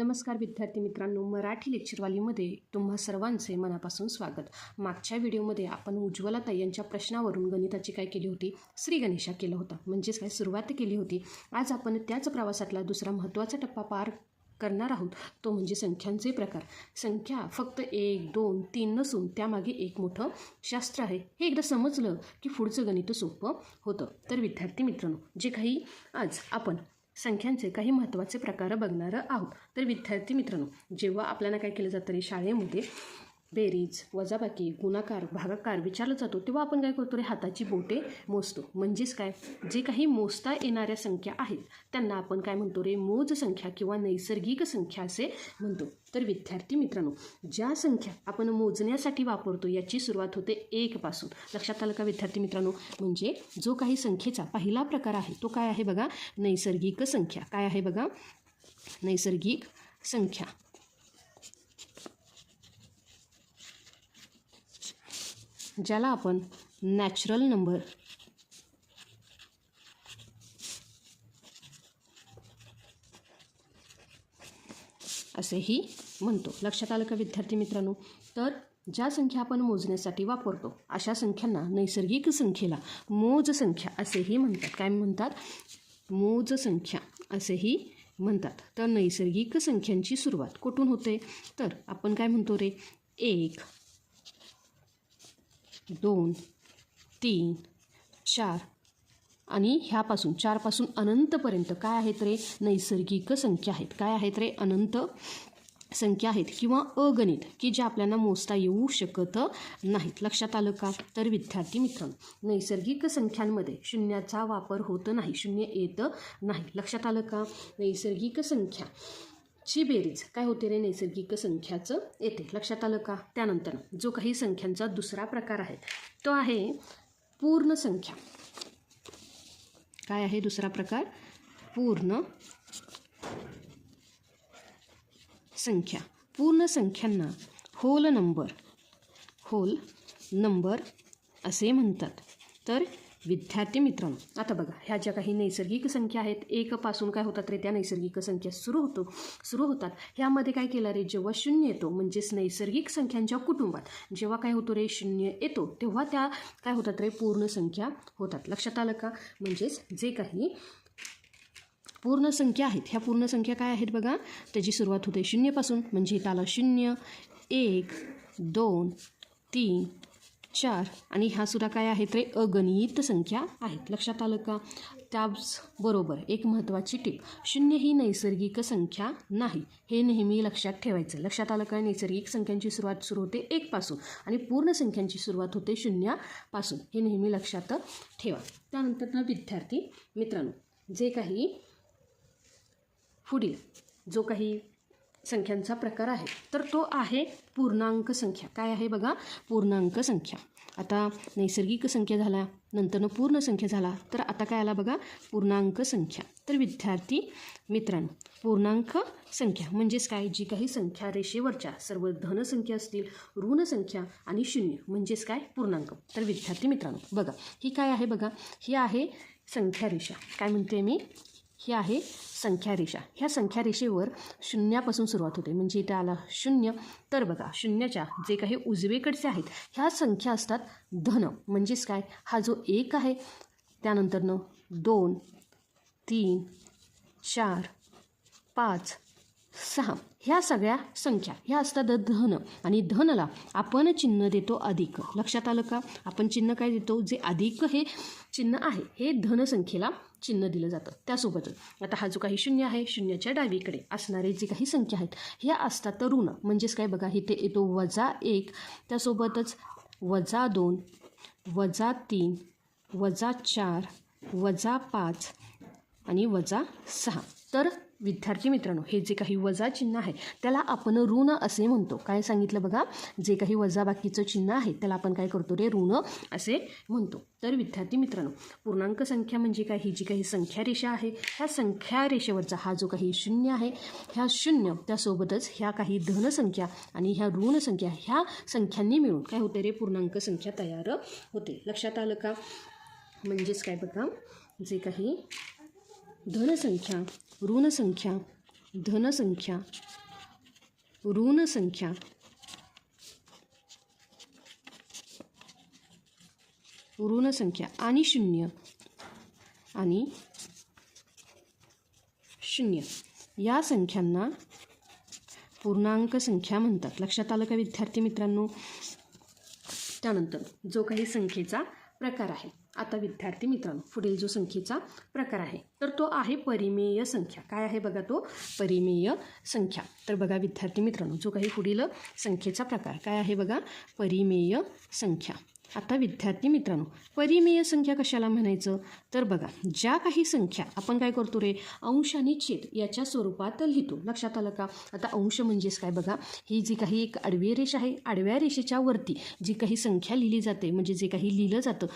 नमस्कार विद्यार्थी मित्रांनो, मराठी लेक्चरवालीमध्ये तुम्हा सर्वांचे मनापासून स्वागत. मागच्या व्हिडिओमध्ये आपण उज्ज्वला ताई यांच्या प्रश्नावरून गणिताची काय केली होती, श्री गणेशा केला होता, म्हणजेच काय सुरुवात केली होती. आज आपण त्याच प्रवासातला दुसरा महत्त्वाचा टप्पा पार करणार आहोत, तो म्हणजे संख्यांचे प्रकार. संख्या फक्त 1, 2, 3 नसून त्यामागे एक मोठं शास्त्र आहे. हे एकदा समजलं की पुढचं गणित सोपं होतं. तर विद्यार्थी मित्रांनो, जे काही आज आपण संख्यांचे काही महत्त्वाचे प्रकार बघणार आहोत. तर विद्यार्थी मित्रांनो, जेव्हा आपल्याला काय केलं जातं रे शाळेमध्ये बेरीज, वजाबाकी, गुणाकार, भागाकार विचारलं जातो, तेव्हा आपण काय करतो रे, हाताची बोटे मोजतो. म्हणजेच काय, जे काही मोजता येणाऱ्या संख्या आहेत त्यांना आपण काय म्हणतो रे, मोज संख्या किंवा नैसर्गिक संख्या असे म्हणतो. तर विद्यार्थी मित्रांनो, ज्या संख्या आपण मोजण्यासाठी वापरतो याची सुरुवात होते 1 पासून. लक्षात आलं का विद्यार्थी मित्रांनो? म्हणजे जो काही संख्येचा पहिला प्रकार आहे तो काय आहे बघा, नैसर्गिक संख्या. काय आहे बघा, नैसर्गिक संख्या. ज्याला आपण नॅचरल नंबर असेही म्हणतो. लक्षात आलं का विद्यार्थी मित्रांनो? तर ज्या संख्या आपण मोजण्यासाठी वापरतो अशा संख्यांना, नैसर्गिक संख्येला मोज संख्या असेही म्हणतात. काय म्हणतात? मोज संख्या असेही म्हणतात. तर नैसर्गिक संख्यांची सुरुवात कुठून होते? तर आपण काय म्हणतो रे, 1, 2, 3, 4 आणि ह्यापासून 4 पासून अनंतपर्यंत काय आहेत रे, नैसर्गिक संख्या आहेत. काय आहेत रे, अनंत संख्या आहेत किंवा अगणित, की ज्या आपल्याला मोजता येऊ शकत नाहीत. लक्षात आलं का? तर विद्यार्थी मित्रांनो, नैसर्गिक संख्यांमध्ये शून्याचा वापर होत नाही, शून्य येत नाही. लक्षात आलं का? नैसर्गिक संख्या ची बेरीज काय होते रे, नैसर्गिक संख्याचं येते. लक्षात आलं का? त्यानंतर जो काही संख्यांचा दुसरा प्रकार आहे तो आहे पूर्ण संख्या. काय आहे दुसरा प्रकार? पूर्ण संख्या. पूर्ण संख्यांना होल नंबर असे म्हणतात. तर विद्यार्थी मित्रांनो, आता बघा, ह्या ज्या काही नैसर्गिक संख्या आहेत, 1 पासून काय होतात रे, त्या नैसर्गिक संख्या सुरू होतात. ह्यामध्ये काय केलं रे, जेव्हा 0 येतो, म्हणजेच नैसर्गिक संख्यांच्या कुटुंबात जेव्हा काय होतो रे, 0 येतो, तेव्हा त्या काय होतात रे, पूर्ण संख्या होतात. लक्षात आलं का? म्हणजेच जे काही पूर्ण संख्या आहेत, ह्या पूर्ण संख्या काय आहेत बघा, त्याची सुरुवात होते 0 पासून. म्हणजे त्याला 0, 1, 2, 3, 4 आणि ह्या सुद्धा काय आहेत रे, अगणित संख्या आहेत. लक्षात आलं का? त्याचबरोबर एक महत्त्वाची टीप, 0 ही नैसर्गिक संख्या नाही, हे नेहमी लक्षात ठेवायचं. लक्षात आलं का? नैसर्गिक संख्यांची सुरुवात सुरू होते 1 पासून आणि पूर्ण संख्यांची सुरुवात होते 0 पासून, हे नेहमी लक्षात ठेवा. त्यानंतर ना विद्यार्थी मित्रांनो, जे काही पुढील जो काही संख्यांचा प्रकार आहे तर तो आहे पूर्णांक संख्या. काय आहे बघा, पूर्णांक संख्या. आता नैसर्गिक संख्या झाला, नंतरनं पूर्ण संख्या झाला, तर आता काय आला बघा, पूर्णांक संख्या. तर विद्यार्थी मित्रांनो, पूर्णांक संख्या म्हणजेच काय, जी काही संख्या रेषेवरच्या सर्व धनसंख्या असतील, ऋण संख्या आणि 0 म्हणजेच काय, पूर्णांक. तर विद्यार्थी मित्रांनो बघा, ही काय आहे बघा, ही आहे संख्या रेषा. काय म्हणते मी, ही आहे संख्या रेषा. ह्या संख्या रेषेवर 0 पासून सुरुवात होते, म्हणजे इथं आला 0. तर बघा, 0च्या जे काही उजवेकडचे आहेत ह्या संख्या असतात धन. म्हणजेच काय, हा जो 1 आहे, त्यानंतरनं 2, 3, 4, 5, 6 ह्या सगळ्या संख्या ह्या असतात धन. आणि धनला आपण चिन्ह देतो अधिक. लक्षात आलं का? आपण चिन्ह काय देतो, जे अधिक हे चिन्ह आहे हे धनसंख्येला चिन्ह दिलं जातं. त्यासोबतच आता हा जो काही 0 आहे, 0च्या डावीकडे असणारे जे काही संख्या आहेत ह्या असतात ऋण. म्हणजेच काय बघा, इथे येतो -1, त्यासोबतच -2, -3, -4, -5 आणि -6. तर विद्यार्थी मित्रांनो, हे जे काही वजा चिन्ह आहे त्याला आपण ऋण असे म्हणतो. काय सांगितलं बघा, जे काही वजा बाकीचं चिन्ह आहे त्याला आपण काय करतो रे, ऋण असे म्हणतो. तर विद्यार्थी मित्रांनो, पूर्णांक संख्या म्हणजे काय, ही जी काही संख्या रेषा आहे ह्या संख्या रेषेवरचा हा जो काही 0 आहे, ह्या 0 त्यासोबतच ह्या काही धनसंख्या आणि ह्या ऋण संख्या ह्या संख्यांनी मिळून काय होते रे, पूर्णांक संख्या तयार होते. लक्षात आलं का? म्हणजेच काय बघा, जे काही धनसंख्या, ऋणसंख्या धनसंख्या, ऋण संख्या, ऋण संख्या आणि शून्य या संख्यांना पूर्णांक संख्या म्हणतात. लक्षात आलं का विद्यार्थी मित्रांनो? त्यानंतर जो काही संख्येचा प्रकार आहे, आता विद्यार्थी मित्रांनो पुढील जो संख्येचा प्रकार आहे तर तो आहे परिमेय संख्या. काय आहे बघा तो? परिमेय संख्या. तर बघा विद्यार्थी मित्रांनो जो काही पुढील संख्येचा प्रकार काय आहे बघा? परिमेय संख्या. आता विद्यार्थी मित्रांनो परिमेय संख्या कशाला म्हणायचं? तर बघा ज्या काही संख्या आपण काय करतो रे, अंश आणि छेद याच्या स्वरूपात लिहितो. लक्षात आलं का? आता अंश म्हणजेच काय बघा, ही जी काही एक आडवी रेष आहे, आडव्या रेषेच्या वरती जी काही संख्या लिहिली जाते म्हणजे जे काही लिहिलं जातं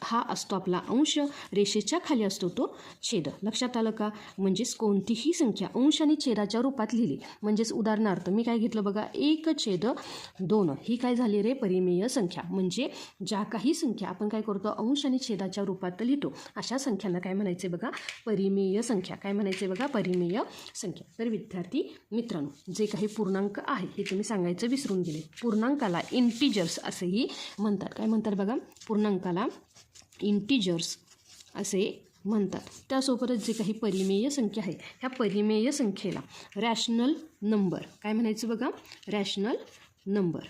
हा असतो आपला अंश, रेषेच्या खाली असतो तो छेद. लक्षात आलं का? म्हणजेच कोणतीही संख्या अंश आणि छेदाच्या रूपात लिहिली म्हणजेच उदाहरणार्थ मी काय घेतलं बघा 1/2 ही काय झाली रे? परिमेय संख्या. म्हणजे ज्या काही संख्या आपण काय करतो अंश आणि छेदाच्या रूपात लिहितो अशा संख्यांना काय म्हणायचे बघा? परिमेय संख्या. काय म्हणायचे बघा? परिमेय संख्या. तर विद्यार्थी मित्रांनो जे काही पूर्णांक आहे हे तुम्ही सांगायचं विसरून गेले. पूर्णांकाला इंटिजर्स असेही म्हणतात. काय म्हणतात बघा? पूर्णांकाला इंटिजर्स असे म्हणतात. त्यासोबतच जे काही परिमेय संख्या आहे ह्या परिमेय संख्येला रॅशनल नंबर काय म्हणायचं बघा? Rational number.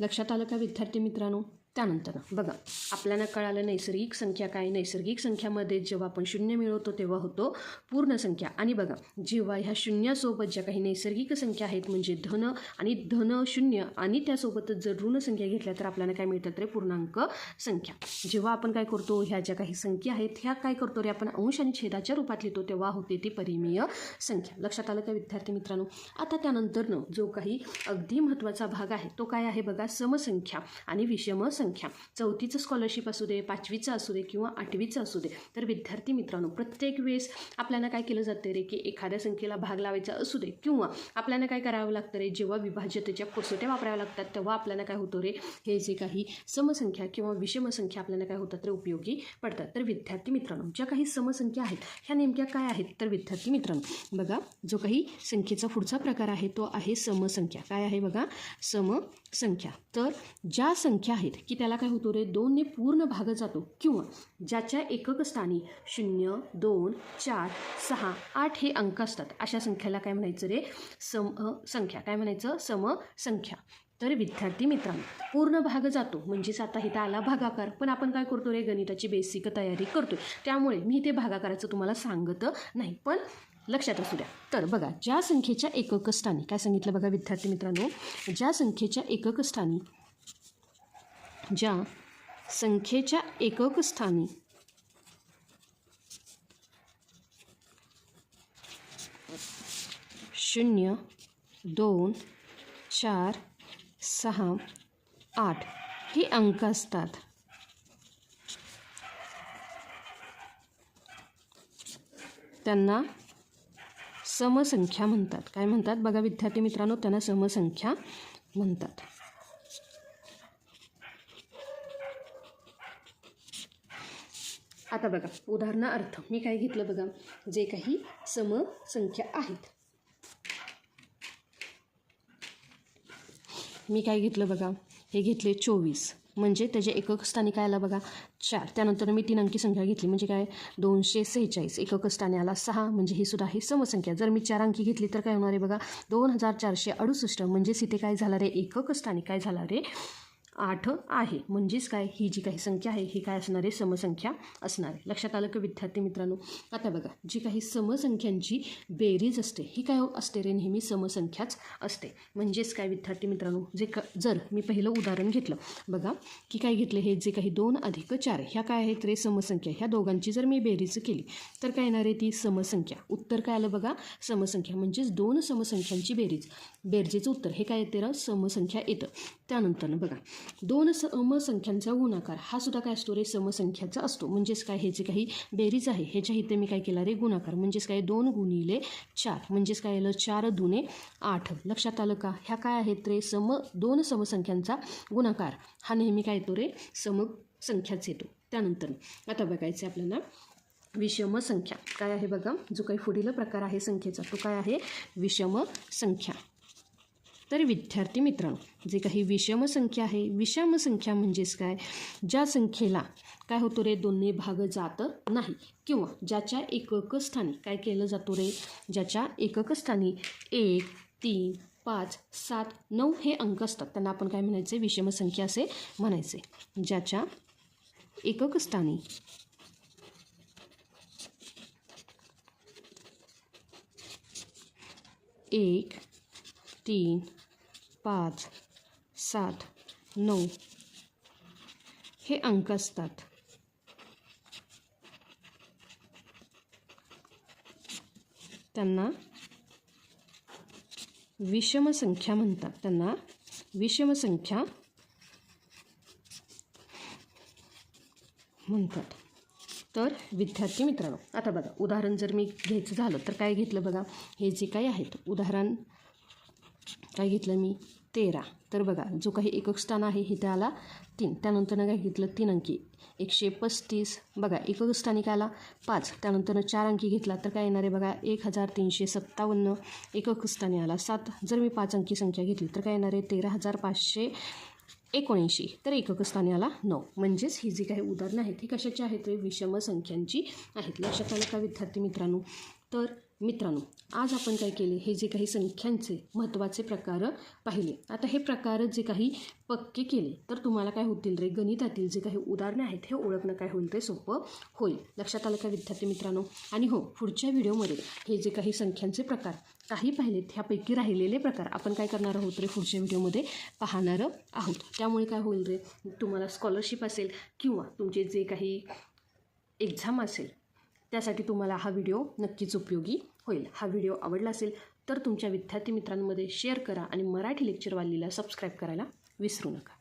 लक्षात आलं का विद्यार्थी मित्रांनो? त्यानंतर बघा आपल्याला कळालं नैसर्गिक संख्या काय. नैसर्गिक संख्यामध्ये जेव्हा आपण शून्य मिळवतो तेव्हा होतो पूर्ण संख्या. आणि बघा जेव्हा ह्या शून्यासोबत ज्या काही नैसर्गिक संख्या आहेत म्हणजे धन शून्य आणि त्यासोबतच जर ऋण संख्या घेतल्या तर आपल्याला काय मिळतात रे? पूर्णांक संख्या. जेव्हा आपण काय करतो ह्या ज्या काही संख्या आहेत ह्या काय करतो रे आपण अंश आणि छेदाच्या रूपात लिहितो तेव्हा होते ती परिमेय संख्या. लक्षात आलं का विद्यार्थी मित्रांनो? आता त्यानंतरनं जो काही अगदी महत्त्वाचा भाग आहे तो काय आहे बघा? समसंख्या आणि विषम संख्या. चौथीचं स्कॉलरशिप असू दे, 5वीचं असू दे किंवा 8वीचं असू दे तर विद्यार्थी मित्रांनो प्रत्येक वेळेस आपल्याला काय केलं जातं रे की एखाद्या संख्येला भाग लावायचा असू दे किंवा आपल्याला काय करावं लागतं रे जेव्हा विभाज्यतेच्या कसोट्या वापराव्या लागतात तेव्हा आपल्याला काय होतं रे हे जे काही समसंख्या किंवा विषम संख्या आपल्याला काय होतात रे? उपयोगी पडतात. तर विद्यार्थी मित्रांनो ज्या काही समसंख्या आहेत ह्या नेमक्या काय आहेत? तर विद्यार्थी मित्रांनो बघा जो काही संख्येचा पुढचा प्रकार आहे तो आहे समसंख्या. काय आहे बघा? समसंख्या. तर ज्या संख्या आहेत की त्याला काय होतो रे 2ने पूर्ण भाग जातो किंवा ज्याच्या एकक स्थानी 0, 2, 4, 6, 8 हे अंक असतात अशा संख्येला काय म्हणायचं रे? समसंख्या. काय म्हणायचं? समसंख्या. तर विद्यार्थी मित्रांनो पूर्ण भाग जातो म्हणजेच आता इथं आला भागाकार, पण आपण काय करतो रे गणिताची बेसिक तयारी करतो त्यामुळे मी ते भागाकाराचं तुम्हाला सांगत नाही पण लक्षात असू द्या. तर बघा ज्या संख्येच्या एकक स्थानी काय सांगितलं बघा विद्यार्थी मित्रांनो? ज्या संख्येच्या एकक स्थानी 0, 2, 4, 6, 8 हे अंक असतात त्यांना समसंख्या म्हणतात. काय म्हणतात बघा विद्यार्थी मित्रांनो? त्यांना समसंख्या म्हणतात. आता बघा उदाहरणार्थ मी काय घेतलं बघा? जे काही समसंख्या आहेत मी काय घेतलं बघा? हे घेतले 24 म्हणजे त्याच्या एकक स्थानी काय आला बघा? 4. त्यानंतर मी 3 अंकी संख्या घेतली म्हणजे काय? 246. एकक स्थानी आला 6 म्हणजे ही सुद्धा आहे समसंख्या. जर मी 4 अंकी घेतली तर काय होणार आहे बघा? 2468 म्हणजेच इथे काय झालं रे? एकक स्थानी काय झाला रे? 8 आहे. म्हणजेच काय? ही जी काही संख्या आहे ही काय असणार आहे? समसंख्या असणार आहे. लक्षात आलं का विद्यार्थी मित्रांनो? आता बघा जी काही समसंख्यांची बेरीज असते ही काय असते रे? नेहमी समसंख्याच असते. म्हणजेच काय विद्यार्थी मित्रांनो? जर मी पहिलं उदाहरण घेतलं बघा की काय घेतलं? हे जे काही 2 + 4 ह्या काय आहेत रे? समसंख्या. ह्या दोघांची जर मी बेरीज केली तर काय येणार आहे? ती समसंख्या. उत्तर काय आलं बघा? समसंख्या. म्हणजेच 2 समसंख्यांची बेरजेचं उत्तर हे काय येते? समसंख्या येतं. त्यानंतर बघा 2 समसंख्यांचा गुणाकार हा सुद्धा काय असतो रे? समसंख्याचा असतो. म्हणजेच काय? हे जे काही बेरीज आहे ह्याच्या इथे मी काय केला रे? गुणाकार. म्हणजेच काय? 2 × 4 म्हणजेच काय आलं? 4 × 2 = 8. लक्षात आलं का? ह्या काय आहेत रे? 2 समसंख्यांचा गुणाकार हा नेहमी काय येतो रे? समसंख्याच येतो. त्यानंतर आता बघायचं आपल्याला विषम संख्या काय आहे बघा, जो काही पुढील प्रकार आहे संख्येचा तो काय आहे, विषम संख्या. तर विद्यार्थी मित्रांनो, जे काही विषम संख्या आहे, विषम संख्या म्हणजेच काय, ज्या संख्येला काय होतो रे, दोन्ही भाग जात नाही, किंवा ज्याच्या एकक स्थानी काय केलं जातो रे, ज्याच्या एकक स्थानी 1, 3, 5, 7, 9 हे अंक असतात, त्यांना आपण काय म्हणायचे, विषम संख्या असे म्हणायचे. ज्याच्या एकक स्थानी 1, 3, 5, 7, 9 हे अंक असतात, त्यांना विषम संख्या म्हणतात, त्यांना विषम संख्या म्हणतात. तर विद्यार्थी मित्रांनो, आता बघा उदाहरण जर मी घ्यायचं झालं तर काय घेतलं बघा, हे जे काही आहेत उदाहरण काय घेतलं मी, 13. तर बघा जो काही एकक स्थान आहे हे त्याला 3, त्यानंतर काय घेतलं 3 अंकी 135. बघा एकक स्थानी काय आला 5, त्यानंतर 4 अंकी घेतला तर काय येणार आहे बघा 1357. एकक स्थानी आला 7, जर मी 5 अंकी संख्या घेतली तर काय येणार आहे 13579. तर एकक स्थानी आला 9. म्हणजेच ही जी काही उदाहरणं आहेत ही कशाची आहेत, विषम संख्यांची आहेत. लक्षात आलं का विद्यार्थी मित्रांनो. तर मित्रांनो, आज आपण काय केले, हे जे काही संख्यांचे महत्त्वाचे प्रकार पाहिले. आता हे प्रकार जे काही पक्के केले तर तुम्हाला काय होतील रे, गणितातील जे काही उदाहरणे आहेत हे ओळखणं काय होईल ते सोपं होईल. लक्षात आलं का विद्यार्थी मित्रांनो. आणि हो, पुढच्या व्हिडिओमध्ये हे जे काही संख्यांचे प्रकार काही पाहिलेत, ह्यापैकी राहिलेले प्रकार आपण काय करणार आहोत रे, पुढच्या व्हिडिओमध्ये पाहणार आहोत. त्यामुळे काय होईल रे, तुम्हाला स्कॉलरशिप असेल किंवा तुमचे जे काही एक्झाम असेल त्यासाठी तुम्हाला हा व्हिडिओ नक्कीच उपयोगी होईल. हा व्हिडिओ आवडला असेल तर तुमच्या विद्यार्थी मित्रांमध्ये शेअर करा आणि मराठी लेक्चरवालीला सबस्क्राईब करायला विसरू नका.